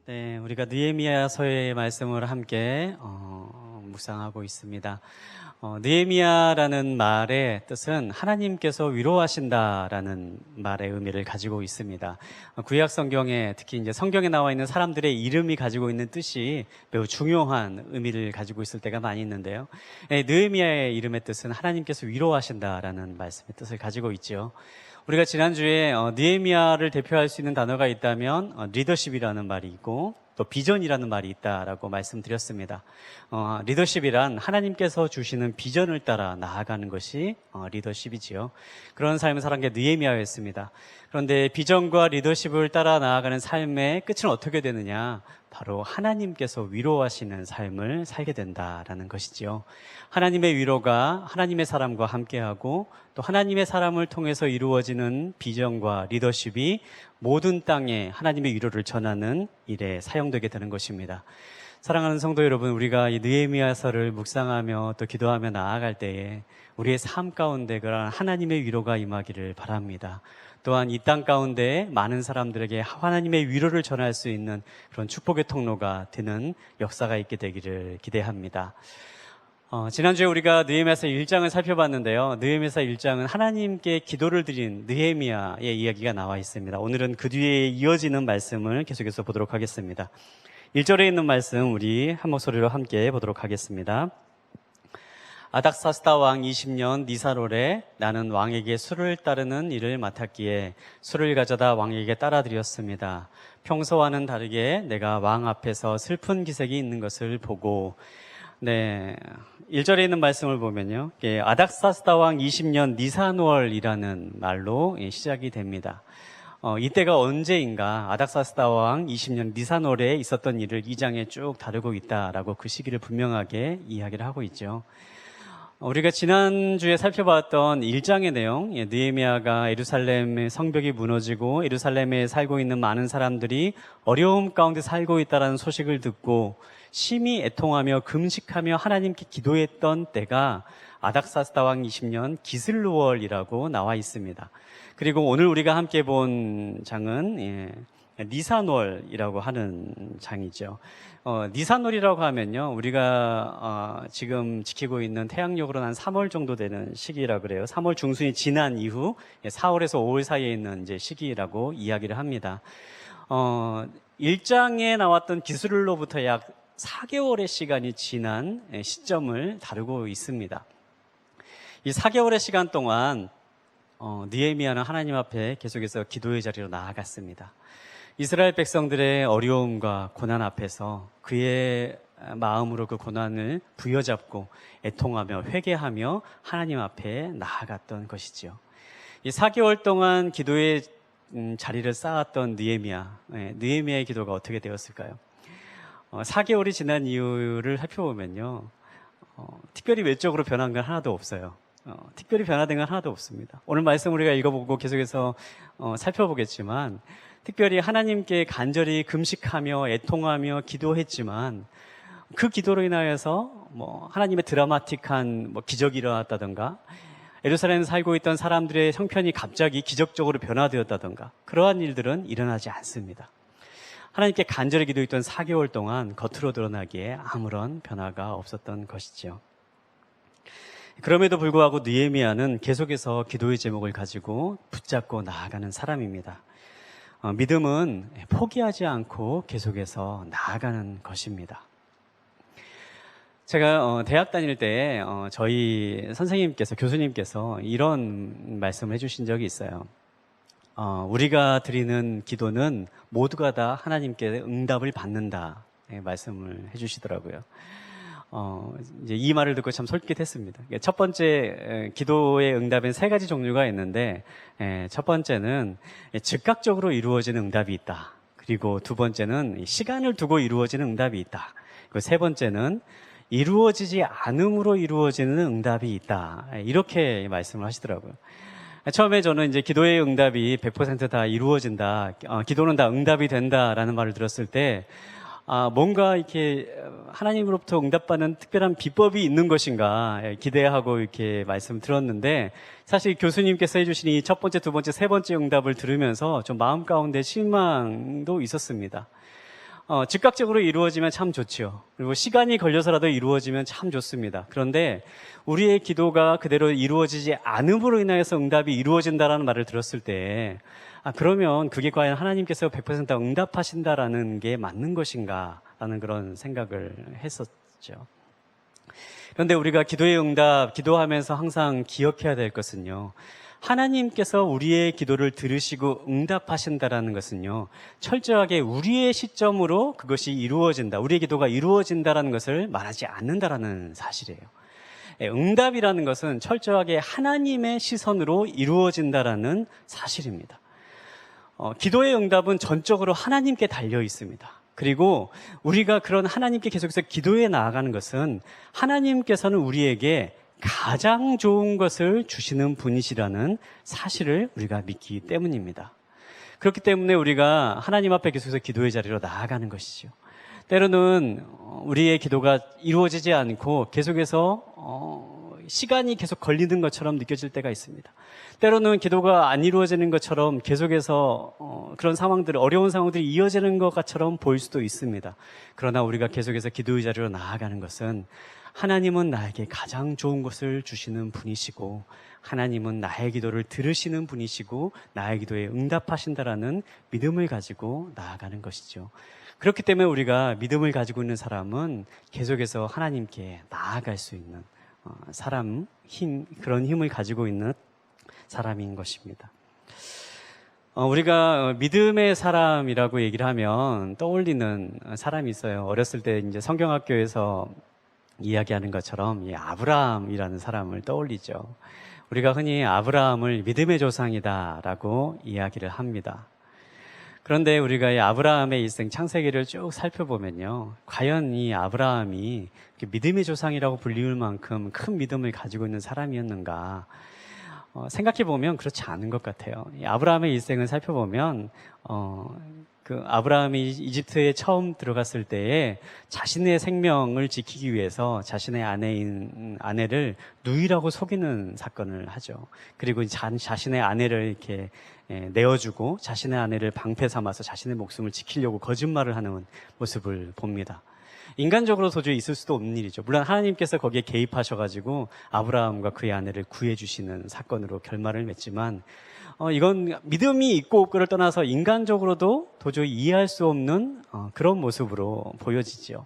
네, 우리가 느헤미야서의 말씀을 함께 묵상하고 있습니다. 느헤미야라는 말의 뜻은 하나님께서 위로하신다라는 말의 의미를 가지고 있습니다. 구약 성경에 특히 이제 성경에 나와 있는 사람들의 이름이 가지고 있는 뜻이 매우 중요한 의미를 가지고 있을 때가 많이 있는데요. 느헤미야의 이름의 뜻은 하나님께서 위로하신다라는 말씀의 뜻을 가지고 있죠. 우리가 지난주에 느헤미야를 대표할 수 있는 단어가 있다면 리더십이라는 말이 있고 또 비전이라는 말이 있다라고 말씀드렸습니다. 리더십이란 하나님께서 주시는 비전을 따라 나아가는 것이 리더십이지요. 그런 삶을 살은 게 느헤미야였습니다. 그런데 비전과 리더십을 따라 나아가는 삶의 끝은 어떻게 되느냐? 바로 하나님께서 위로하시는 삶을 살게 된다라는 것이지요. 하나님의 위로가 하나님의 사람과 함께하고 또 하나님의 사람을 통해서 이루어지는 비전과 리더십이 모든 땅에 하나님의 위로를 전하는 일에 사용되게 되는 것입니다. 사랑하는 성도 여러분, 우리가 이 느헤미야서를 묵상하며 또 기도하며 나아갈 때에 우리의 삶 가운데 그런 하나님의 위로가 임하기를 바랍니다. 또한 이 땅 가운데 많은 사람들에게 하나님의 위로를 전할 수 있는 그런 축복의 통로가 되는 역사가 있게 되기를 기대합니다. 지난주에 우리가 느헤미야서 1장을 살펴봤는데요. 느헤미야서 1장은 하나님께 기도를 드린 느헤미야의 이야기가 나와 있습니다. 오늘은 그 뒤에 이어지는 말씀을 계속해서 보도록 하겠습니다. 1절에 있는 말씀 우리 한 목소리로 함께 보도록 하겠습니다. 아닥사스다 왕 20년 니사롤에 나는 왕에게 술을 따르는 일을 맡았기에 술을 가져다 왕에게 따라드렸습니다. 평소와는 다르게 내가 왕 앞에서 슬픈 기색이 있는 것을 보고 1절에 있는 말씀을 보면요. 아닥사스다 왕 20년 니사놀이라는 말로 시작이 됩니다. 이때가 언제인가 아닥사스다 왕 20년 니사놀에 있었던 일을 2장에 쭉 다루고 있다라고 그 시기를 분명하게 이야기를 하고 있죠. 우리가 지난주에 살펴봤던 1장의 내용, 느헤미야가 예루살렘의 성벽이 무너지고 예루살렘에 살고 있는 많은 사람들이 어려움 가운데 살고 있다는 소식을 듣고 심히 애통하며 금식하며 하나님께 기도했던 때가 아닥사스다 왕 20년 기슬루월이라고 나와 있습니다. 그리고 오늘 우리가 함께 본 장은 니사놀이라고 하는 장이죠. 니사놀이라고 하면요, 우리가 지금 지키고 있는 태양력으로는 한 3월 정도 되는 시기라 그래요. 3월 중순이 지난 이후 4월에서 5월 사이에 있는 이제 시기라고 이야기를 합니다. 1장에 나왔던 기술로부터 약 4개월의 시간이 지난 시점을 다루고 있습니다. 이 4개월의 시간 동안 느헤미야는 하나님 앞에 계속해서 기도의 자리로 나아갔습니다. 이스라엘 백성들의 어려움과 고난 앞에서 그의 마음으로 그 고난을 부여잡고 애통하며 회개하며 하나님 앞에 나아갔던 것이지요. 이 4개월 동안 기도의 자리를 쌓았던 느헤미야의 기도가 어떻게 되었을까요? 4개월이 지난 이유를 살펴보면요, 특별히 외적으로 변한 건 하나도 없어요. 특별히 변화된 건 하나도 없습니다. 오늘 말씀 우리가 읽어보고 계속해서 살펴보겠지만 특별히 하나님께 간절히 금식하며 애통하며 기도했지만 그 기도로 인하여서 하나님의 드라마틱한 기적이 일어났다든가 예루살렘에 살고 있던 사람들의 형편이 갑자기 기적적으로 변화되었다든가 그러한 일들은 일어나지 않습니다. 하나님께 간절히 기도했던 4개월 동안 겉으로 드러나기에 아무런 변화가 없었던 것이죠. 그럼에도 불구하고 느헤미야는 계속해서 기도의 제목을 가지고 붙잡고 나아가는 사람입니다. 믿음은 포기하지 않고 계속해서 나아가는 것입니다. 제가 대학 다닐 때 저희 교수님께서 이런 말씀을 해주신 적이 있어요. 우리가 드리는 기도는 모두가 다 하나님께 응답을 받는다 말씀을 해주시더라고요. 이제 이 말을 듣고 참 솔깃했습니다. 첫 번째 기도의 응답엔 3가지 종류가 있는데 첫 번째는 즉각적으로 이루어지는 응답이 있다. 그리고 두 번째는 시간을 두고 이루어지는 응답이 있다. 그리고 세 번째는 이루어지지 않음으로 이루어지는 응답이 있다. 이렇게 말씀을 하시더라고요. 처음에 저는 이제 기도의 응답이 100% 다 이루어진다, 기도는 다 응답이 된다라는 말을 들었을 때 뭔가 이렇게 하나님으로부터 응답받는 특별한 비법이 있는 것인가 기대하고 이렇게 말씀 들었는데 사실 교수님께서 해주신 이 첫 번째, 두 번째, 세 번째 응답을 들으면서 좀 마음 가운데 실망도 있었습니다. 즉각적으로 이루어지면 참 좋죠. 그리고 시간이 걸려서라도 이루어지면 참 좋습니다. 그런데 우리의 기도가 그대로 이루어지지 않음으로 인하여서 응답이 이루어진다라는 말을 들었을 때, 그러면 그게 과연 하나님께서 100% 응답하신다라는 게 맞는 것인가? 라는 그런 생각을 했었죠. 그런데 우리가 기도의 응답, 기도하면서 항상 기억해야 될 것은요, 하나님께서 우리의 기도를 들으시고 응답하신다라는 것은요, 철저하게 우리의 시점으로 그것이 이루어진다, 우리의 기도가 이루어진다라는 것을 말하지 않는다라는 사실이에요. 응답이라는 것은 철저하게 하나님의 시선으로 이루어진다라는 사실입니다. 기도의 응답은 전적으로 하나님께 달려 있습니다. 그리고 우리가 그런 하나님께 계속해서 기도해 나아가는 것은 하나님께서는 우리에게 가장 좋은 것을 주시는 분이시라는 사실을 우리가 믿기 때문입니다. 그렇기 때문에 우리가 하나님 앞에 계속해서 기도의 자리로 나아가는 것이죠. 때로는 우리의 기도가 이루어지지 않고 계속해서 시간이 계속 걸리는 것처럼 느껴질 때가 있습니다. 때로는 기도가 안 이루어지는 것처럼 계속해서 그런 상황들, 어려운 상황들이 이어지는 것처럼 보일 수도 있습니다. 그러나 우리가 계속해서 기도의 자리로 나아가는 것은 하나님은 나에게 가장 좋은 것을 주시는 분이시고, 하나님은 나의 기도를 들으시는 분이시고 나의 기도에 응답하신다라는 믿음을 가지고 나아가는 것이죠. 그렇기 때문에 우리가 믿음을 가지고 있는 사람은 계속해서 하나님께 나아갈 수 있는 그런 힘을 가지고 있는 사람인 것입니다. 우리가 믿음의 사람이라고 얘기를 하면 떠올리는 사람이 있어요. 어렸을 때 이제 성경학교에서 이야기하는 것처럼 이 아브라함이라는 사람을 떠올리죠. 우리가 흔히 아브라함을 믿음의 조상이다라고 이야기를 합니다. 그런데 우리가 이 아브라함의 일생 창세기를 쭉 살펴보면요, 과연 이 아브라함이 믿음의 조상이라고 불리울 만큼 큰 믿음을 가지고 있는 사람이었는가? 생각해보면 그렇지 않은 것 같아요. 이 아브라함의 일생을 살펴보면 그 아브라함이 이집트에 처음 들어갔을 때에 자신의 생명을 지키기 위해서 자신의 아내를 누이라고 속이는 사건을 하죠. 그리고 자신의 아내를 이렇게 내어주고 자신의 아내를 방패 삼아서 자신의 목숨을 지키려고 거짓말을 하는 모습을 봅니다. 인간적으로 도저히 있을 수도 없는 일이죠. 물론 하나님께서 거기에 개입하셔가지고 아브라함과 그의 아내를 구해주시는 사건으로 결말을 맺지만 이건 믿음이 있고 없고를 떠나서 인간적으로도 도저히 이해할 수 없는 그런 모습으로 보여지죠.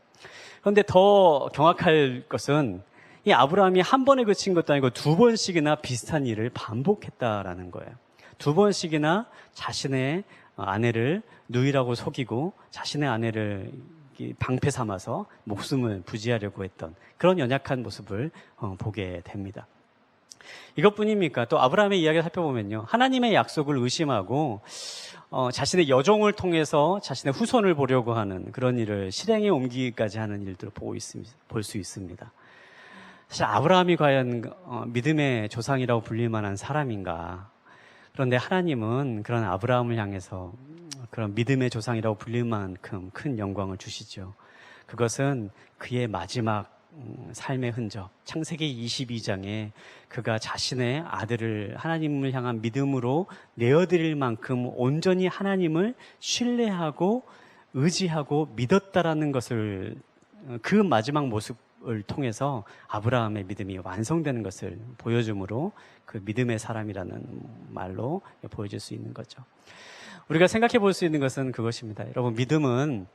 그런데 더 경악할 것은 이 아브라함이 한 번에 그친 것도 아니고 두 번씩이나 비슷한 일을 반복했다라는 거예요. 두 번씩이나 자신의 아내를 누이라고 속이고 자신의 아내를 방패 삼아서 목숨을 부지하려고 했던 그런 연약한 모습을 보게 됩니다. 이것뿐입니까? 또 아브라함의 이야기를 살펴보면요, 하나님의 약속을 의심하고 자신의 여종을 통해서 자신의 후손을 보려고 하는 그런 일을 실행에 옮기기까지 하는 일들을 볼 수 있습니다. 사실 아브라함이 과연 믿음의 조상이라고 불릴 만한 사람인가? 그런데 하나님은 그런 아브라함을 향해서 그런 믿음의 조상이라고 불릴 만큼 큰 영광을 주시죠. 그것은 그의 마지막 삶의 흔적, 창세기 22장에 그가 자신의 아들을 하나님을 향한 믿음으로 내어드릴 만큼 온전히 하나님을 신뢰하고 의지하고 믿었다라는 것을, 그 마지막 모습을 통해서 아브라함의 믿음이 완성되는 것을 보여주므로 그 믿음의 사람이라는 말로 보여줄 수 있는 거죠. 우리가 생각해 볼 수 있는 것은 그것입니다. 여러분, 믿음은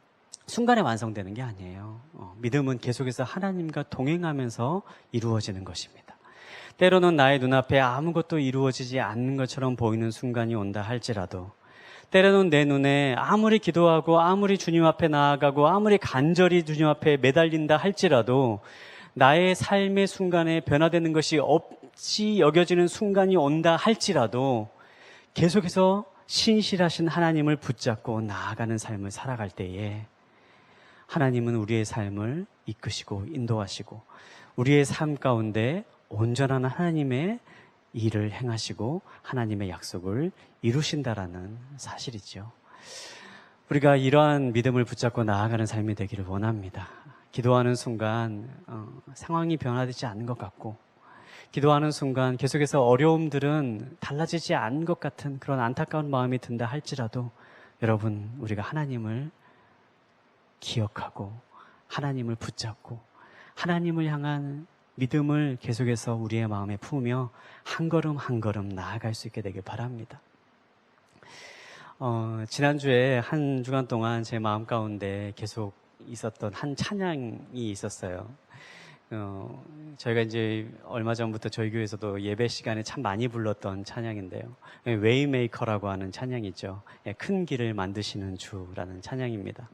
순간에 완성되는 게 아니에요. 믿음은 계속해서 하나님과 동행하면서 이루어지는 것입니다. 때로는 나의 눈앞에 아무것도 이루어지지 않는 것처럼 보이는 순간이 온다 할지라도, 때로는 내 눈에 아무리 기도하고 아무리 주님 앞에 나아가고 아무리 간절히 주님 앞에 매달린다 할지라도 나의 삶의 순간에 변화되는 것이 없이 여겨지는 순간이 온다 할지라도 계속해서 신실하신 하나님을 붙잡고 나아가는 삶을 살아갈 때에 하나님은 우리의 삶을 이끄시고 인도하시고 우리의 삶 가운데 온전한 하나님의 일을 행하시고 하나님의 약속을 이루신다라는 사실이죠. 우리가 이러한 믿음을 붙잡고 나아가는 삶이 되기를 원합니다. 기도하는 순간 상황이 변화되지 않는 것 같고, 기도하는 순간 계속해서 어려움들은 달라지지 않은 것 같은 그런 안타까운 마음이 든다 할지라도, 여러분, 우리가 하나님을 기억하고 하나님을 붙잡고 하나님을 향한 믿음을 계속해서 우리의 마음에 품으며 한 걸음 한 걸음 나아갈 수 있게 되길 바랍니다. 지난주에 한 주간 동안 제 마음 가운데 계속 있었던 한 찬양이 있었어요. 저희가 이제 얼마 전부터 저희 교회에서도 예배 시간에 참 많이 불렀던 찬양인데요. 웨이메이커라고 하는 찬양이죠. 큰 길을 만드시는 주라는 찬양입니다.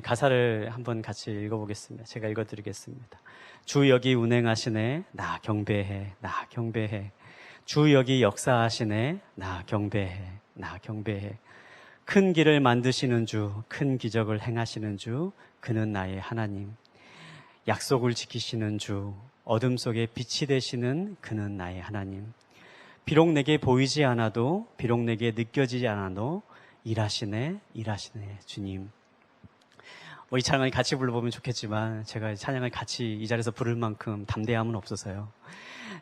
가사를 한번 같이 읽어보겠습니다. 제가 읽어드리겠습니다. 주 여기 운행하시네, 나 경배해, 나 경배해. 주 여기 역사하시네, 나 경배해, 나 경배해. 큰 길을 만드시는 주, 큰 기적을 행하시는 주, 그는 나의 하나님. 약속을 지키시는 주, 어둠 속에 빛이 되시는 그는 나의 하나님. 비록 내게 보이지 않아도, 비록 내게 느껴지지 않아도 일하시네, 일하시네 주님. 이 찬양을 같이 불러보면 좋겠지만 제가 찬양을 같이 이 자리에서 부를 만큼 담대함은 없어서요.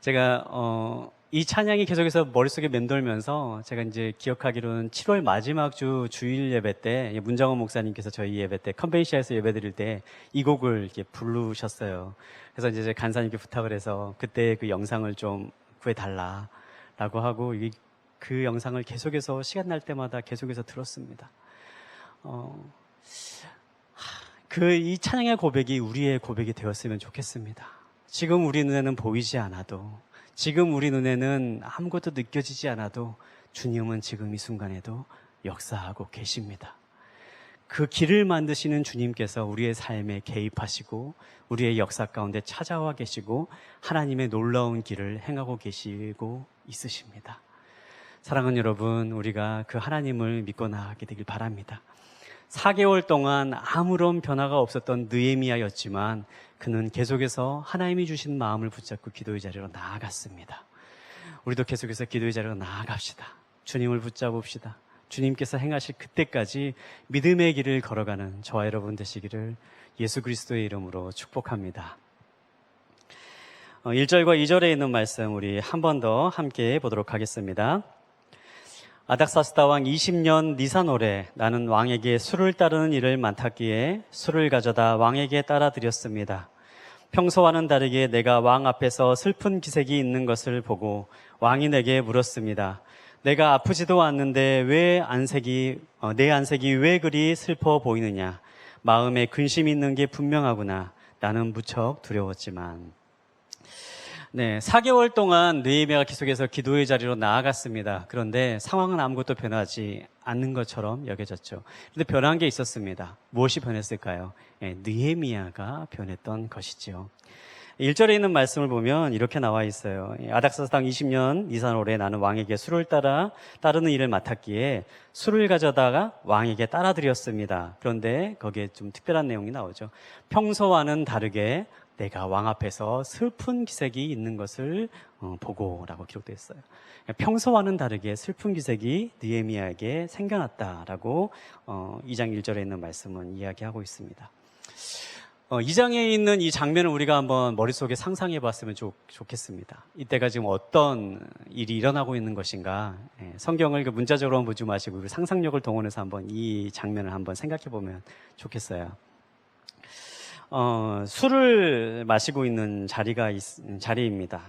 제가 이 찬양이 계속해서 머릿속에 맴돌면서 제가 이제 기억하기로는 7월 마지막 주 주일 예배 때 문정원 목사님께서 저희 예배 때 컨벤시아에서 예배 드릴 때 이 곡을 이렇게 부르셨어요. 그래서 이제 간사님께 부탁을 해서 그때 그 영상을 좀 구해달라라고 하고 그 영상을 계속해서 시간 날 때마다 계속해서 들었습니다. 이 찬양의 고백이 우리의 고백이 되었으면 좋겠습니다. 지금 우리 눈에는 보이지 않아도, 지금 우리 눈에는 아무것도 느껴지지 않아도 주님은 지금 이 순간에도 역사하고 계십니다. 그 길을 만드시는 주님께서 우리의 삶에 개입하시고 우리의 역사 가운데 찾아와 계시고 하나님의 놀라운 길을 행하고 계시고 있으십니다. 사랑하는 여러분, 우리가 그 하나님을 믿고 나아가게 되길 바랍니다. 4개월 동안 아무런 변화가 없었던 느헤미야였지만 그는 계속해서 하나님이 주신 마음을 붙잡고 기도의 자리로 나아갔습니다. 우리도 계속해서 기도의 자리로 나아갑시다. 주님을 붙잡읍시다. 주님께서 행하실 그때까지 믿음의 길을 걸어가는 저와 여러분 되시기를 예수 그리스도의 이름으로 축복합니다. 1절과 2절에 있는 말씀 우리 한 번 더 함께 보도록 하겠습니다. 아닥사스다 왕 20년 니산월에 나는 왕에게 술을 따르는 일을 맡았기에 술을 가져다 왕에게 따라드렸습니다. 평소와는 다르게 내가 왕 앞에서 슬픈 기색이 있는 것을 보고 왕이 내게 물었습니다. 내가 아프지도 않는데 내 안색이 왜 그리 슬퍼 보이느냐? 마음에 근심이 있는 게 분명하구나. 나는 무척 두려웠지만. 4개월 동안 느헤미야가 계속해서 기도의 자리로 나아갔습니다. 그런데 상황은 아무것도 변하지 않는 것처럼 여겨졌죠. 그런데 변한 게 있었습니다. 무엇이 변했을까요? 느헤미야가 변했던 것이죠. 1절에 있는 말씀을 보면 이렇게 나와 있어요. 아닥사스당 20년 니산월에 나는 왕에게 술을 따르는 일을 맡았기에 술을 가져다가 왕에게 따라드렸습니다. 그런데 거기에 좀 특별한 내용이 나오죠. 평소와는 다르게 내가 왕 앞에서 슬픈 기색이 있는 것을 보고라고 기록되어 있어요. 평소와는 다르게 슬픈 기색이 느헤미야에게 생겨났다라고 2장 1절에 있는 말씀은 이야기하고 있습니다. 2장에 있는 이 장면을 우리가 한번 머릿속에 상상해 봤으면 좋겠습니다. 이때가 지금 어떤 일이 일어나고 있는 것인가. 성경을 문자적으로 보지 마시고 상상력을 동원해서 한번 이 장면을 한번 생각해 보면 좋겠어요. 술을 마시고 있는 자리입니다.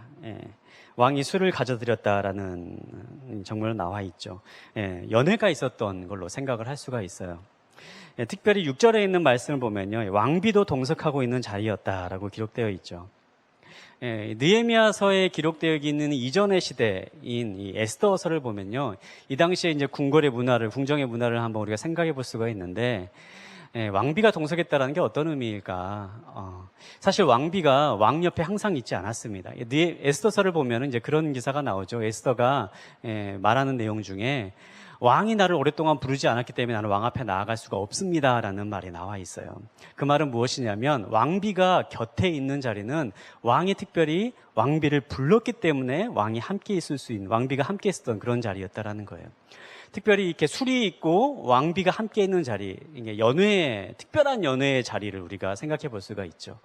왕이 술을 가져드렸다라는 정말로 나와 있죠. 연회가 있었던 걸로 생각을 할 수가 있어요. 특별히 6절에 있는 말씀을 보면요, 왕비도 동석하고 있는 자리였다라고 기록되어 있죠. 느헤미야서에 기록되어 있는 이전의 시대인 이 에스더서를 보면요, 이 당시에 이제 궁정의 문화를 한번 우리가 생각해 볼 수가 있는데, 왕비가 동석했다라는 게 어떤 의미일까? 사실 왕비가 왕 옆에 항상 있지 않았습니다. 에스더서를 보면 이제 그런 기사가 나오죠. 에스더가 말하는 내용 중에 왕이 나를 오랫동안 부르지 않았기 때문에 나는 왕 앞에 나아갈 수가 없습니다라는 말이 나와 있어요. 그 말은 무엇이냐면 왕비가 곁에 있는 자리는 왕이 특별히 왕비를 불렀기 때문에 왕비가 함께 있었던 그런 자리였다라는 거예요. 특별히 이렇게 술이 있고 왕비가 함께 있는 자리, 특별한 연회의 자리를 우리가 생각해 볼 수가 있죠.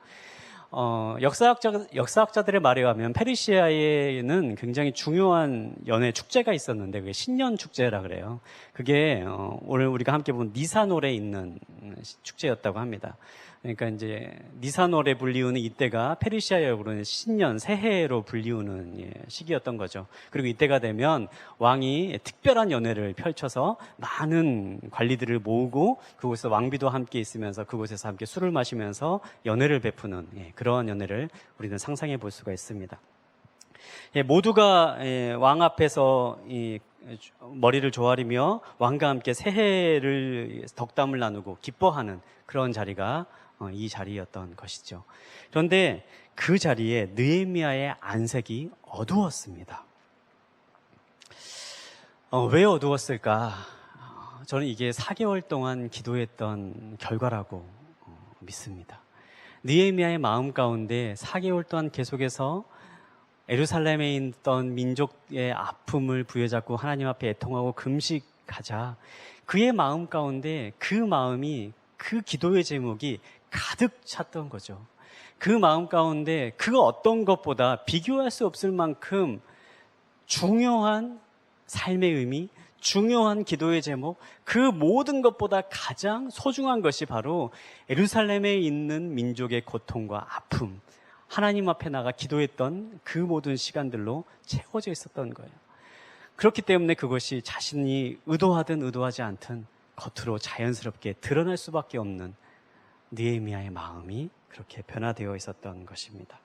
역사학자들의 말에 의하면 페르시아에는 굉장히 중요한 연애 축제가 있었는데 그게 신년 축제라 그래요. 그게 오늘 우리가 함께 본 니산월에 있는 축제였다고 합니다. 그러니까 이제 니산월에 불리우는 이때가 페르시아역으로는 신년, 새해로 불리우는 시기였던 거죠. 그리고 이때가 되면 왕이 특별한 연회를 펼쳐서 많은 관리들을 모으고 그곳에서 왕비도 함께 있으면서 그곳에서 함께 술을 마시면서 연회를 베푸는 그런 연회를 우리는 상상해 볼 수가 있습니다. 모두가 왕 앞에서 머리를 조아리며 왕과 함께 새해를 덕담을 나누고 기뻐하는 그런 자리가 이 자리였던 것이죠. 그런데 그 자리에 느헤미야의 안색이 어두웠습니다. 왜 어두웠을까? 저는 이게 4개월 동안 기도했던 결과라고 믿습니다. 느헤미야의 마음 가운데 4개월 동안 계속해서 예루살렘에 있던 민족의 아픔을 부여잡고 하나님 앞에 애통하고 금식하자 그의 마음 가운데 그 마음이 그 기도의 제목이 가득 찼던 거죠. 그 마음 가운데 그 어떤 것보다 비교할 수 없을 만큼 중요한 삶의 의미, 중요한 기도의 제목, 그 모든 것보다 가장 소중한 것이 바로 예루살렘에 있는 민족의 고통과 아픔, 하나님 앞에 나가 기도했던 그 모든 시간들로 채워져 있었던 거예요. 그렇기 때문에 그것이 자신이 의도하든 의도하지 않든 겉으로 자연스럽게 드러날 수밖에 없는 느헤미야의 마음이 그렇게 변화되어 있었던 것입니다.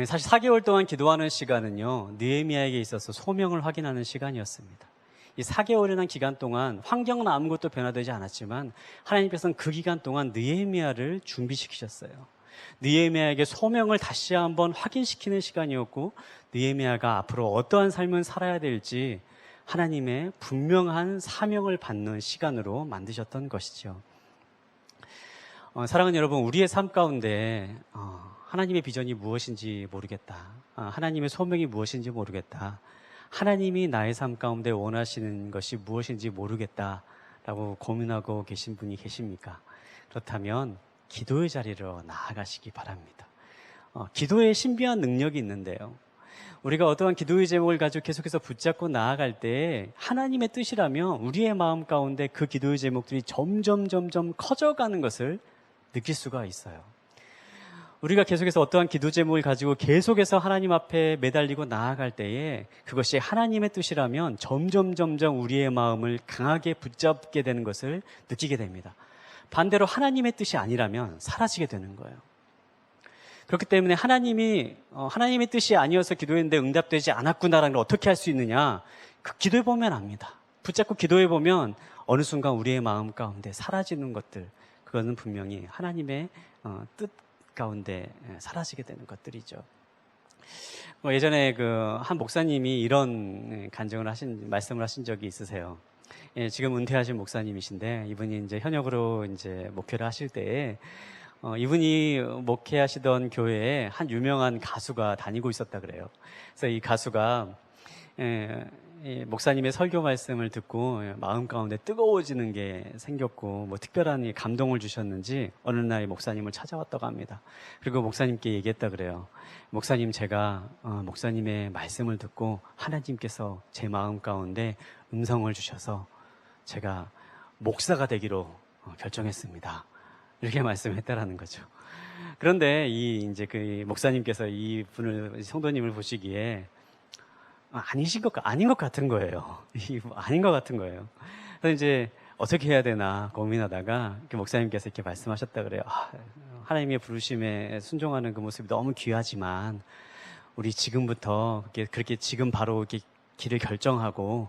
사실 4개월 동안 기도하는 시간은요, 느헤미야에게 있어서 소명을 확인하는 시간이었습니다. 이 4개월이라는 기간 동안 환경은 아무것도 변화되지 않았지만 하나님께서는 그 기간 동안 느헤미야를 준비시키셨어요. 느헤미야에게 소명을 다시 한번 확인시키는 시간이었고 느헤미야가 앞으로 어떠한 삶을 살아야 될지 하나님의 분명한 사명을 받는 시간으로 만드셨던 것이죠. 사랑하는 여러분, 우리의 삶 가운데 하나님의 비전이 무엇인지 모르겠다. 하나님의 소명이 무엇인지 모르겠다. 하나님이 나의 삶 가운데 원하시는 것이 무엇인지 모르겠다라고 고민하고 계신 분이 계십니까? 그렇다면 기도의 자리로 나아가시기 바랍니다. 기도에 신비한 능력이 있는데요. 우리가 어떠한 기도의 제목을 가지고 계속해서 붙잡고 나아갈 때 하나님의 뜻이라면 우리의 마음 가운데 그 기도의 제목들이 점점 커져가는 것을 느낄 수가 있어요. 우리가 계속해서 어떠한 기도 제목을 가지고 계속해서 하나님 앞에 매달리고 나아갈 때에 그것이 하나님의 뜻이라면 점점 우리의 마음을 강하게 붙잡게 되는 것을 느끼게 됩니다. 반대로 하나님의 뜻이 아니라면 사라지게 되는 거예요. 그렇기 때문에 하나님의 뜻이 아니어서 기도했는데 응답되지 않았구나라는 걸 어떻게 할 수 있느냐? 그 기도해보면 압니다. 붙잡고 기도해보면 어느 순간 우리의 마음 가운데 사라지는 것들, 그거는 분명히 하나님의 뜻 가운데 사라지게 되는 것들이죠. 예전에 한 목사님이 이런 말씀을 하신 적이 있으세요. 지금 은퇴하신 목사님이신데 이분이 이제 현역으로 이제 목회를 하실 때에 이분이 목회하시던 교회에 한 유명한 가수가 다니고 있었다 그래요. 그래서 이 가수가 목사님의 설교 말씀을 듣고 마음 가운데 뜨거워지는 게 생겼고 특별한 감동을 주셨는지 어느 날 목사님을 찾아왔다고 합니다. 그리고 목사님께 얘기했다 그래요. 목사님, 제가 목사님의 말씀을 듣고 하나님께서 제 마음 가운데 음성을 주셔서 제가 목사가 되기로 결정했습니다. 이렇게 말씀했다라는 거죠. 그런데 이제 그 목사님께서 이 성도님을 보시기에 아닌 것 같은 거예요. 아닌 것 같은 거예요. 그래서 이제 어떻게 해야 되나 고민하다가 목사님께서 이렇게 말씀하셨다 그래요. 하나님의 부르심에 순종하는 그 모습이 너무 귀하지만 우리 지금부터 그렇게 지금 바로 이렇게 길을 결정하고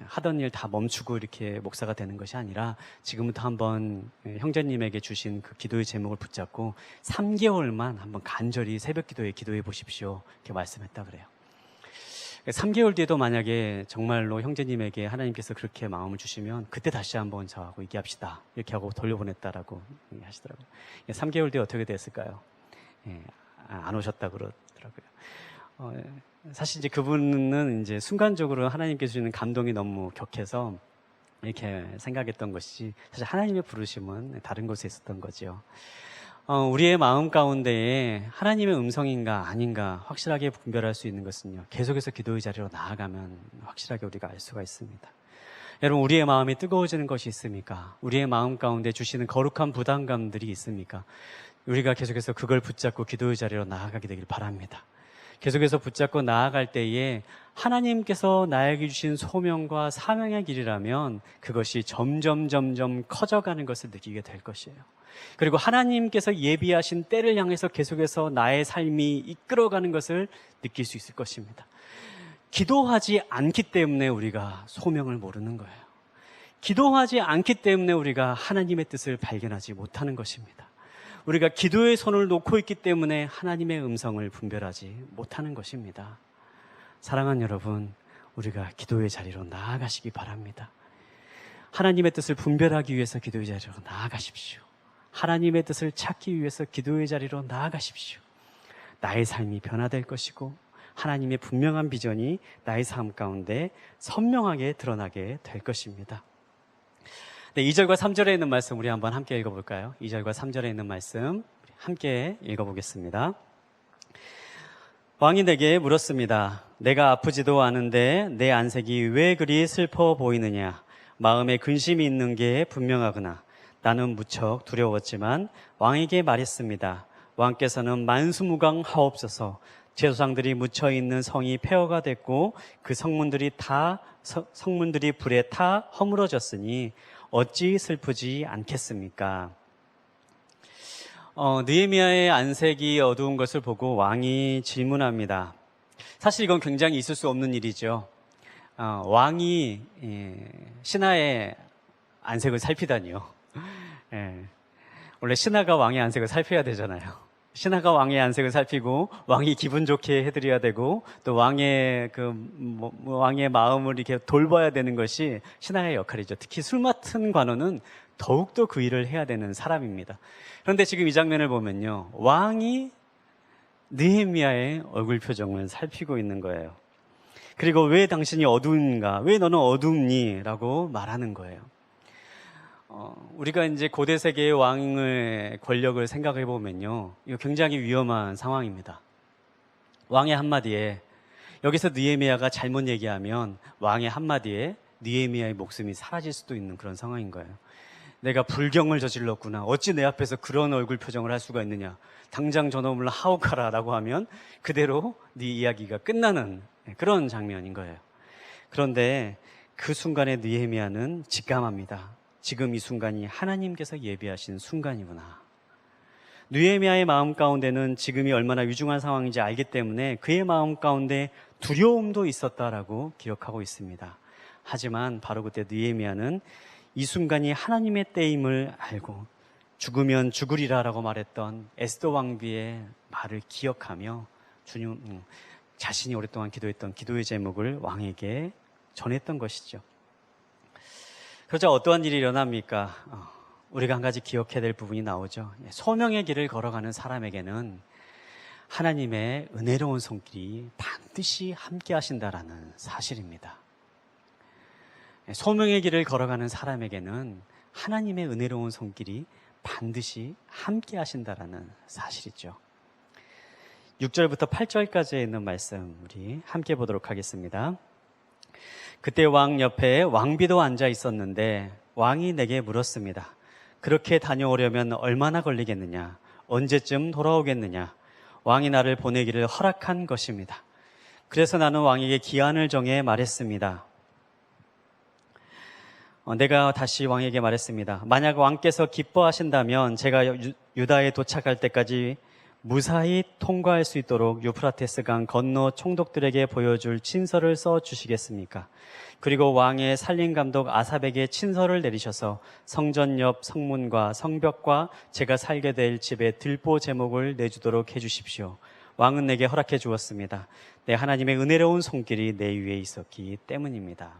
하던 일 다 멈추고 이렇게 목사가 되는 것이 아니라 지금부터 한번 형제님에게 주신 그 기도의 제목을 붙잡고 3개월만 한번 간절히 새벽 기도에 기도해 보십시오. 이렇게 말씀했다 그래요. 3개월 뒤에도 만약에 정말로 형제님에게 하나님께서 그렇게 마음을 주시면 그때 다시 한번 저하고 얘기합시다. 이렇게 하고 돌려보냈다라고 하시더라고요. 3개월 뒤에 어떻게 됐을까요? 안 오셨다고 그러더라고요. 사실 이제 그분은 이제 순간적으로 하나님께서 주시는 감동이 너무 격해서 이렇게 생각했던 것이 사실 하나님의 부르심은 다른 곳에 있었던 거죠. 우리의 마음 가운데에 하나님의 음성인가 아닌가 확실하게 분별할 수 있는 것은요, 계속해서 기도의 자리로 나아가면 확실하게 우리가 알 수가 있습니다. 여러분, 우리의 마음이 뜨거워지는 것이 있습니까? 우리의 마음 가운데 주시는 거룩한 부담감들이 있습니까? 우리가 계속해서 그걸 붙잡고 기도의 자리로 나아가게 되길 바랍니다. 계속해서 붙잡고 나아갈 때에 하나님께서 나에게 주신 소명과 사명의 길이라면 그것이 점점 커져가는 것을 느끼게 될 것이에요. 그리고 하나님께서 예비하신 때를 향해서 계속해서 나의 삶이 이끌어가는 것을 느낄 수 있을 것입니다. 기도하지 않기 때문에 우리가 소명을 모르는 거예요. 기도하지 않기 때문에 우리가 하나님의 뜻을 발견하지 못하는 것입니다. 우리가 기도의 손을 놓고 있기 때문에 하나님의 음성을 분별하지 못하는 것입니다. 사랑하는 여러분, 우리가 기도의 자리로 나아가시기 바랍니다. 하나님의 뜻을 분별하기 위해서 기도의 자리로 나아가십시오. 하나님의 뜻을 찾기 위해서 기도의 자리로 나아가십시오. 나의 삶이 변화될 것이고 하나님의 분명한 비전이 나의 삶 가운데 선명하게 드러나게 될 것입니다. 네, 2절과 3절에 있는 말씀 우리 한번 함께 읽어볼까요? 2절과 3절에 있는 말씀 함께 읽어보겠습니다. 왕이 내게 물었습니다. 내가 아프지도 않은데 내 안색이 왜 그리 슬퍼 보이느냐? 마음에 근심이 있는 게 분명하구나. 나는 무척 두려웠지만 왕에게 말했습니다. 왕께서는 만수무강하옵소서. 제 조상들이 묻혀있는 성이 폐허가 됐고 그 성문들이 불에 타 허물어졌으니 어찌 슬프지 않겠습니까? 느헤미야의 안색이 어두운 것을 보고 왕이 질문합니다. 사실 이건 굉장히 있을 수 없는 일이죠. 왕이 신하의 안색을 살피다니요. 원래 신하가 왕의 안색을 살펴야 되잖아요. 신하가 왕의 안색을 살피고 왕이 기분 좋게 해드려야 되고 또 왕의 왕의 마음을 이렇게 돌봐야 되는 것이 신하의 역할이죠. 특히 술 맡은 관원은 더욱더 그 일을 해야 되는 사람입니다. 그런데 지금 이 장면을 보면요, 왕이 느헤미야의 얼굴 표정을 살피고 있는 거예요. 그리고 왜 당신이 어두운가? 왜 너는 어둡니? 라고 말하는 거예요. 우리가 이제 고대 세계의 왕의 권력을 생각해 보면요, 이거 굉장히 위험한 상황입니다. 왕의 한마디에, 여기서 느헤미야가 잘못 얘기하면 왕의 한마디에 느헤미야의 목숨이 사라질 수도 있는 그런 상황인 거예요. 내가 불경을 저질렀구나. 어찌 내 앞에서 그런 얼굴 표정을 할 수가 있느냐. 당장 저놈을 하옥하라 라고 하면 그대로 네 이야기가 끝나는 그런 장면인 거예요. 그런데 그 순간에 느헤미야는 직감합니다. 지금 이 순간이 하나님께서 예비하신 순간이구나. 느헤미야의 마음 가운데는 지금이 얼마나 위중한 상황인지 알기 때문에 그의 마음 가운데 두려움도 있었다라고 기억하고 있습니다. 하지만 바로 그때 느헤미야는 이 순간이 하나님의 때임을 알고 죽으면 죽으리라라고 말했던 에스더 왕비의 말을 기억하며 자신이 오랫동안 기도했던 기도의 제목을 왕에게 전했던 것이죠. 그러자 어떠한 일이 일어납니까? 우리가 한 가지 기억해야 될 부분이 나오죠. 소명의 길을 걸어가는 사람에게는 하나님의 은혜로운 손길이 반드시 함께 하신다라는 사실입니다. 소명의 길을 걸어가는 사람에게는 하나님의 은혜로운 손길이 반드시 함께 하신다라는 사실이죠. 6절부터 8절까지에 있는 말씀 우리 함께 보도록 하겠습니다. 그때 왕 옆에 왕비도 앉아 있었는데 왕이 내게 물었습니다. 그렇게 다녀오려면 얼마나 걸리겠느냐? 언제쯤 돌아오겠느냐? 왕이 나를 보내기를 허락한 것입니다. 그래서 나는 왕에게 기한을 정해 말했습니다. 내가 다시 왕에게 말했습니다. 만약 왕께서 기뻐하신다면 제가 유다에 도착할 때까지 무사히 통과할 수 있도록 유프라테스 강 건너 총독들에게 보여줄 친서를 써주시겠습니까? 그리고 왕의 살림감독 아삽에게 친서를 내리셔서 성전 옆 성문과 성벽과 제가 살게 될 집의 들보 제목을 내주도록 해주십시오. 왕은 내게 허락해 주었습니다. 내 하나님의 은혜로운 손길이 내 위에 있었기 때문입니다.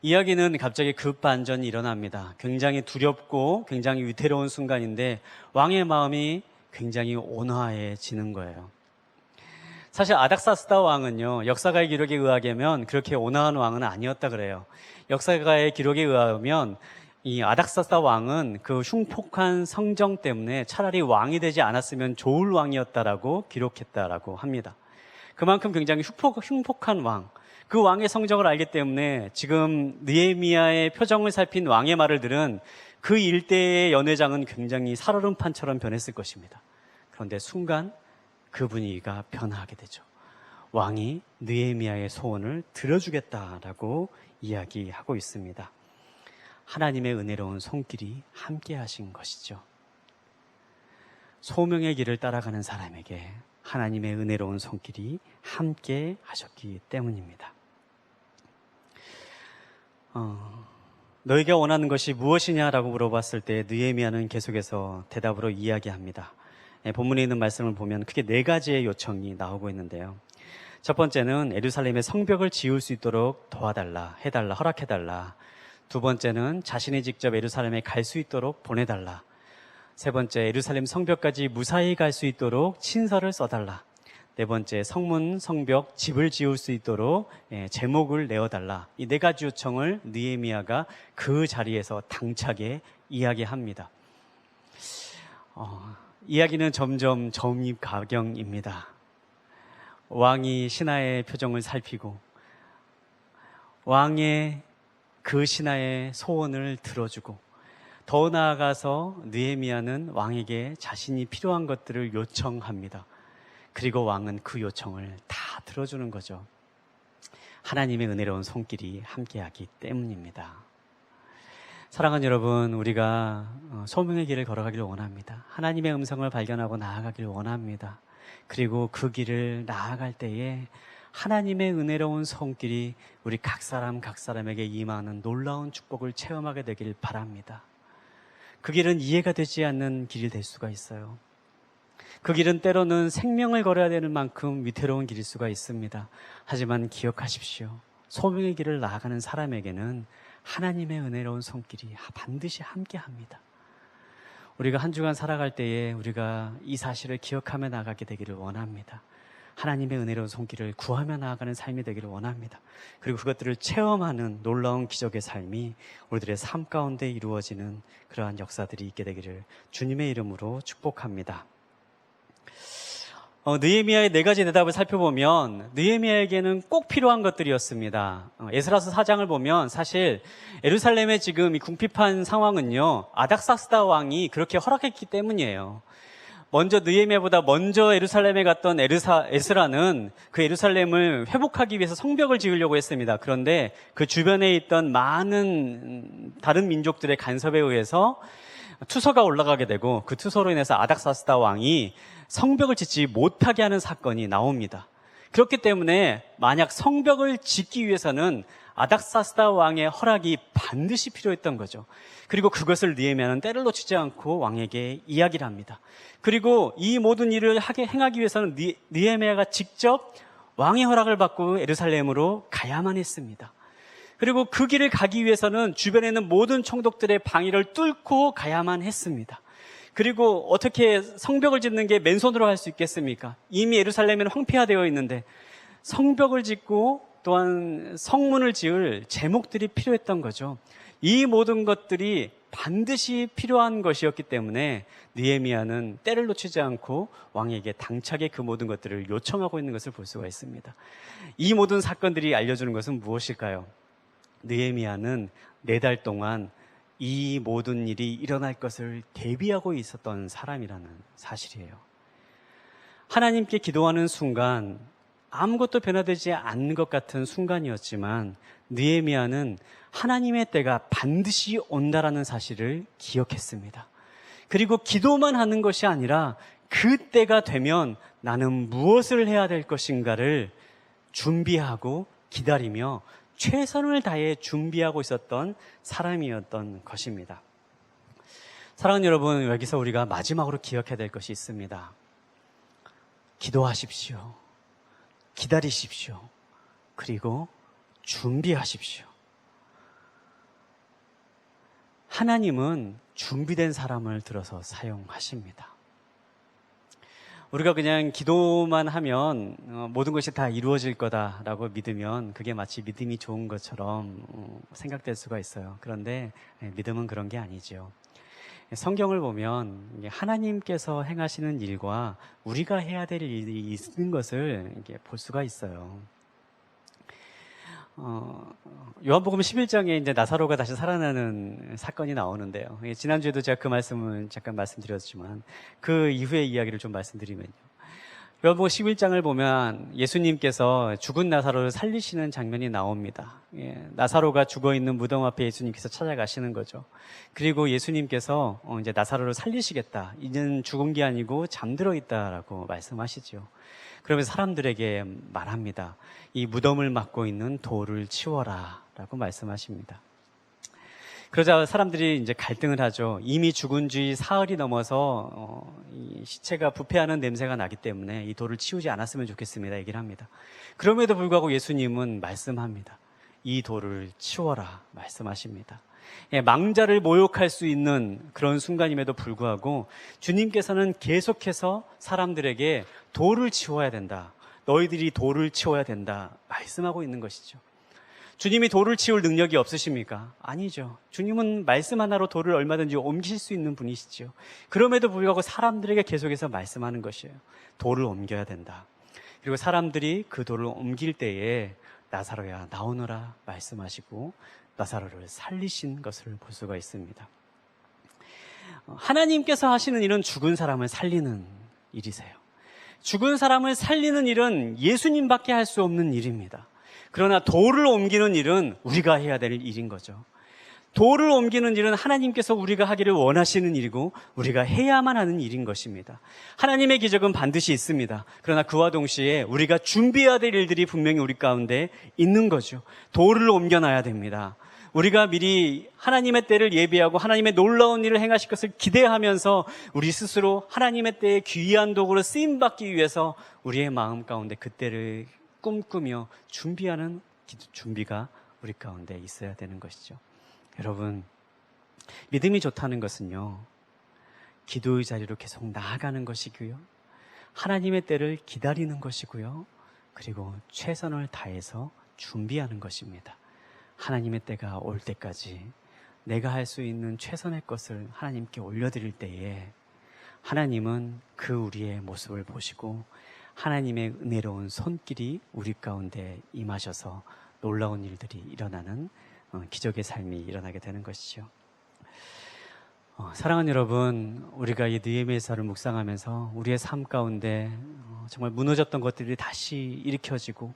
이야기는 갑자기 급반전이 일어납니다. 굉장히 두렵고 굉장히 위태로운 순간인데 왕의 마음이 굉장히 온화해지는 거예요. 사실 아닥사스다 왕은요, 역사가의 기록에 의하면 그렇게 온화한 왕은 아니었다 그래요. 역사가의 기록에 의하면 이 아닥사스다 왕은 그 흉폭한 성정 때문에 차라리 왕이 되지 않았으면 좋을 왕이었다라고 기록했다라고 합니다. 그만큼 굉장히 흉폭한 왕, 그 왕의 성정을 알기 때문에 지금 느헤미야의 표정을 살핀 왕의 말을 들은 그 일대의 연회장은 굉장히 살얼음판처럼 변했을 것입니다. 그런데 순간 그 분위기가 변화하게 되죠. 왕이 느헤미야의 소원을 들어주겠다라고 이야기하고 있습니다. 하나님의 은혜로운 손길이 함께 하신 것이죠. 소명의 길을 따라가는 사람에게 하나님의 은혜로운 손길이 함께 하셨기 때문입니다. 너희가 원하는 것이 무엇이냐라고 물어봤을 때 느헤미야는 계속해서 대답으로 이야기합니다. 본문에 있는 말씀을 보면 크게 4가지의 요청이 나오고 있는데요. 첫 번째는 예루살렘의 성벽을 지을 수 있도록 도와달라, 해달라, 허락해달라. 두 번째는 자신이 직접 예루살렘에 갈 수 있도록 보내달라. 세 번째, 예루살렘 성벽까지 무사히 갈 수 있도록 친서를 써달라. 네 번째, 성문, 성벽, 집을 지을 수 있도록 제목을 내어달라. 이 4가지 요청을 느헤미야가 그 자리에서 당차게 이야기합니다. 이야기는 점점 점입가경입니다. 왕이 신하의 표정을 살피고 왕의 그 신하의 소원을 들어주고 더 나아가서 느헤미야는 왕에게 자신이 필요한 것들을 요청합니다. 그리고 왕은 그 요청을 다 들어주는 거죠. 하나님의 은혜로운 손길이 함께하기 때문입니다. 사랑하는 여러분, 우리가 소명의 길을 걸어가기를 원합니다. 하나님의 음성을 발견하고 나아가기를 원합니다. 그리고 그 길을 나아갈 때에 하나님의 은혜로운 손길이 우리 각 사람에게 임하는 놀라운 축복을 체험하게 되길 바랍니다. 그 길은 이해가 되지 않는 길이 될 수가 있어요. 그 길은 때로는 생명을 걸어야 되는 만큼 위태로운 길일 수가 있습니다. 하지만 기억하십시오. 소명의 길을 나아가는 사람에게는 하나님의 은혜로운 손길이 반드시 함께합니다. 우리가 한 주간 살아갈 때에 우리가 이 사실을 기억하며 나아가게 되기를 원합니다. 하나님의 은혜로운 손길을 구하며 나아가는 삶이 되기를 원합니다. 그리고 그것들을 체험하는 놀라운 기적의 삶이 우리들의 삶 가운데 이루어지는 그러한 역사들이 있게 되기를 주님의 이름으로 축복합니다. 느헤미야의 4가지 대답을 살펴보면 느헤미야에게는 꼭 필요한 것들이었습니다. 에스라서 4장을 보면 사실 예루살렘의 지금 이 궁핍한 상황은요, 아닥사스다 왕이 그렇게 허락했기 때문이에요. 먼저 느헤미야보다 먼저 예루살렘에 갔던 에스라는 그 예루살렘을 회복하기 위해서 성벽을 지으려고 했습니다. 그런데 그 주변에 있던 많은 다른 민족들의 간섭에 의해서 투서가 올라가게 되고 그 투서로 인해서 아닥사스다 왕이 성벽을 짓지 못하게 하는 사건이 나옵니다. 그렇기 때문에 만약 성벽을 짓기 위해서는 아닥사스다 왕의 허락이 반드시 필요했던 거죠. 그리고 그것을 느헤미야는 때를 놓치지 않고 왕에게 이야기를 합니다. 그리고 이 모든 일을 행하기 위해서는 느헤미야가 직접 왕의 허락을 받고 예루살렘으로 가야만 했습니다. 그리고 그 길을 가기 위해서는 주변에 있는 모든 총독들의 방위를 뚫고 가야만 했습니다. 그리고 어떻게 성벽을 짓는 게 맨손으로 할 수 있겠습니까? 이미 예루살렘에는 황폐화되어 있는데 성벽을 짓고 또한 성문을 지을 제목들이 필요했던 거죠. 이 모든 것들이 반드시 필요한 것이었기 때문에 느헤미야는 때를 놓치지 않고 왕에게 당차게 그 모든 것들을 요청하고 있는 것을 볼 수가 있습니다. 이 모든 사건들이 알려주는 것은 무엇일까요? 느헤미야는 4달 동안 이 모든 일이 일어날 것을 대비하고 있었던 사람이라는 사실이에요. 하나님께 기도하는 순간 아무것도 변화되지 않는 것 같은 순간이었지만 느헤미야는 하나님의 때가 반드시 온다라는 사실을 기억했습니다. 그리고 기도만 하는 것이 아니라 그 때가 되면 나는 무엇을 해야 될 것인가를 준비하고 기다리며 최선을 다해 준비하고 있었던 사람이었던 것입니다. 사랑하는 여러분, 여기서 우리가 마지막으로 기억해야 될 것이 있습니다. 기도하십시오. 기다리십시오. 그리고 준비하십시오. 하나님은 준비된 사람을 들어서 사용하십니다. 우리가 그냥 기도만 하면 모든 것이 다 이루어질 거다라고 믿으면 그게 마치 믿음이 좋은 것처럼 생각될 수가 있어요. 그런데 믿음은 그런 게 아니죠. 성경을 보면 하나님께서 행하시는 일과 우리가 해야 될 일이 있는 것을 볼 수가 있어요. 요한복음 11장에 이제 나사로가 다시 살아나는 사건이 나오는데요. 지난주에도 제가 그 말씀을 잠깐 말씀드렸지만 그 이후의 이야기를 좀 말씀드리면요. 요한복음 11장을 보면 예수님께서 죽은 나사로를 살리시는 장면이 나옵니다. 나사로가 죽어있는 무덤 앞에 예수님께서 찾아가시는 거죠. 그리고 예수님께서 이제 나사로를 살리시겠다. 이제는 죽은 게 아니고 잠들어 있다라고 말씀하시죠. 그러면서 사람들에게 말합니다. 이 무덤을 막고 있는 돌을 치워라 라고 말씀하십니다. 그러자 사람들이 이제 갈등을 하죠. 이미 죽은 지 사흘이 넘어서 이 시체가 부패하는 냄새가 나기 때문에 이 돌을 치우지 않았으면 좋겠습니다. 얘기를 합니다. 그럼에도 불구하고 예수님은 말씀합니다. 이 돌을 치워라 말씀하십니다. 망자를 모욕할 수 있는 그런 순간임에도 불구하고 주님께서는 계속해서 사람들에게 돌을 치워야 된다. 너희들이 돌을 치워야 된다. 말씀하고 있는 것이죠. 주님이 돌을 치울 능력이 없으십니까? 아니죠. 주님은 말씀 하나로 돌을 얼마든지 옮길 수 있는 분이시죠. 그럼에도 불구하고 사람들에게 계속해서 말씀하는 것이에요. 돌을 옮겨야 된다. 그리고 사람들이 그 돌을 옮길 때에 나사로야 나오너라 말씀하시고 나사로를 살리신 것을 볼 수가 있습니다. 하나님께서 하시는 일은 죽은 사람을 살리는 일이세요. 죽은 사람을 살리는 일은 예수님밖에 할 수 없는 일입니다. 그러나 돌을 옮기는 일은 우리가 해야 될 일인 거죠. 돌을 옮기는 일은 하나님께서 우리가 하기를 원하시는 일이고 우리가 해야만 하는 일인 것입니다. 하나님의 기적은 반드시 있습니다. 그러나 그와 동시에 우리가 준비해야 될 일들이 분명히 우리 가운데 있는 거죠. 돌을 옮겨놔야 됩니다. 우리가 미리 하나님의 때를 예비하고 하나님의 놀라운 일을 행하실 것을 기대하면서 우리 스스로 하나님의 때에 귀한 도구로 쓰임받기 위해서 우리의 마음 가운데 그 때를 꿈꾸며 준비하는 준비가 우리 가운데 있어야 되는 것이죠. 여러분, 믿음이 좋다는 것은요, 기도의 자리로 계속 나아가는 것이고요, 하나님의 때를 기다리는 것이고요, 그리고 최선을 다해서 준비하는 것입니다. 하나님의 때가 올 때까지 내가 할 수 있는 최선의 것을 하나님께 올려드릴 때에 하나님은 그 우리의 모습을 보시고 하나님의 은혜로운 손길이 우리 가운데 임하셔서 놀라운 일들이 일어나는 기적의 삶이 일어나게 되는 것이죠. 사랑하는 여러분, 우리가 이 느헤미야서를 묵상하면서 우리의 삶 가운데 정말 무너졌던 것들이 다시 일으켜지고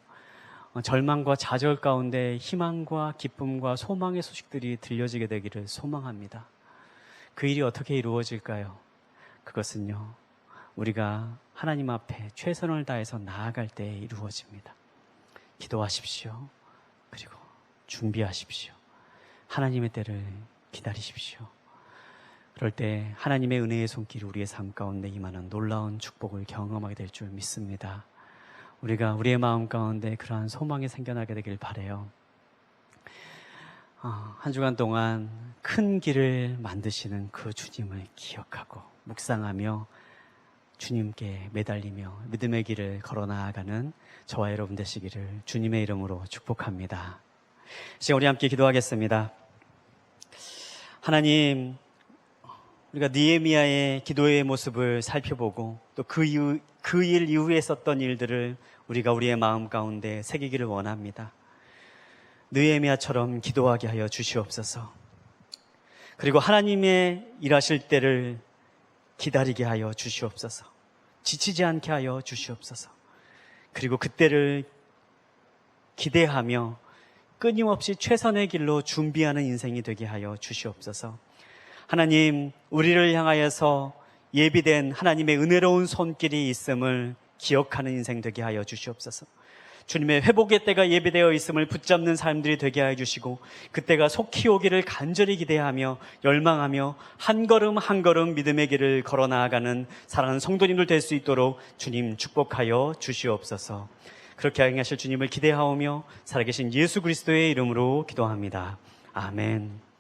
절망과 좌절 가운데 희망과 기쁨과 소망의 소식들이 들려지게 되기를 소망합니다. 그 일이 어떻게 이루어질까요? 그것은요, 우리가 하나님 앞에 최선을 다해서 나아갈 때 이루어집니다. 기도하십시오. 그리고 준비하십시오. 하나님의 때를 기다리십시오. 그럴 때 하나님의 은혜의 손길이 우리의 삶 가운데 임하는 놀라운 축복을 경험하게 될 줄 믿습니다. 우리가 우리의 마음 가운데 그러한 소망이 생겨나게 되길 바라요. 한 주간 동안 큰 길을 만드시는 그 주님을 기억하고 묵상하며 주님께 매달리며 믿음의 길을 걸어 나아가는 저와 여러분 되시기를 주님의 이름으로 축복합니다. 이제 우리 함께 기도하겠습니다. 하나님, 우리가 느헤미야의 기도의 모습을 살펴보고 또 그 일 이후에 있었던 일들을 우리가 우리의 마음 가운데 새기기를 원합니다. 느헤미야처럼 기도하게 하여 주시옵소서. 그리고 하나님의 일하실 때를 기다리게 하여 주시옵소서. 지치지 않게 하여 주시옵소서. 그리고 그때를 기대하며 끊임없이 최선의 길로 준비하는 인생이 되게 하여 주시옵소서. 하나님, 우리를 향하여서 예비된 하나님의 은혜로운 손길이 있음을 기억하는 인생 되게 하여 주시옵소서. 주님의 회복의 때가 예비되어 있음을 붙잡는 사람들이 되게 하여 주시고 그때가 속히 오기를 간절히 기대하며 열망하며 한 걸음 한 걸음 믿음의 길을 걸어 나아가는 사랑하는 성도님들 될 수 있도록 주님 축복하여 주시옵소서. 그렇게 행하실 주님을 기대하오며 살아계신 예수 그리스도의 이름으로 기도합니다. 아멘.